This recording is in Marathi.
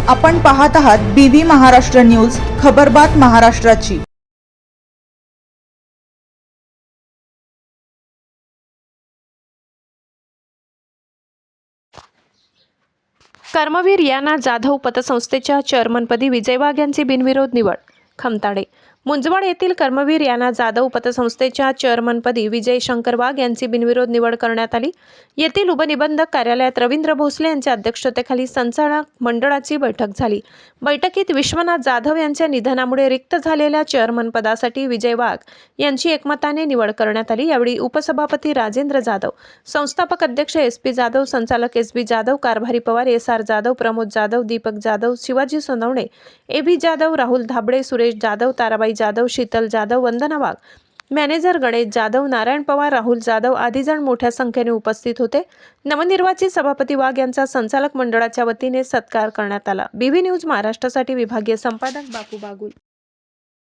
आपण पाहत आहात BV महाराष्ट्र न्यूज, खबरबात महाराष्ट्राची। कर्मवीर याना जाधव पतसंस्थेच्या चेअरमनपदी विजय वाघ यांची बिनविरोध निवड। खमताडे मुंजवड येथील कर्मवीर याना जाधव पतसंस्थेच्या चेअरमनपदी विजय शंकर वाघ यांची बिनविरोध निवड करण्यात आली। येथील उपनिबंधक कार्यालयात रवींद्र भोसले यांच्या अध्यक्षतेखाली संचालक मंडळाची बैठक झाली। बैठकीत विश्वनाथ जाधव यांच्या निधनामुळे रिक्त झालेल्या चेअरमन पदासाठी विजय वाघ यांची एकमताने निवड करण्यात आली। यावेळी उपसभापती राजेंद्र जाधव, संस्थापक अध्यक्ष SP जाधव, संचालक SB Jadhav, Karbhari Pawar, SR Jadhav, Pramod Jadhav, Deepak Jadhav, Shivaji Sonawane, AB Jadhav, Rahul Dhabde, Suresh Jadhav, Tarabai Jadhav, Sheetal Jadhav, Vandana Wagh, manager Ganesh Jadhav, Narayan Pawar, Rahul Jadhav आदी जण मोठ्या संख्येने उपस्थित होते। नवनिर्वाचित सभापती वाघ यांचा संचालक मंडळाच्या वतीने सत्कार करण्यात आला। BV न्यूज महाराष्ट्रासाठी विभागीय संपादक बापू बागुल।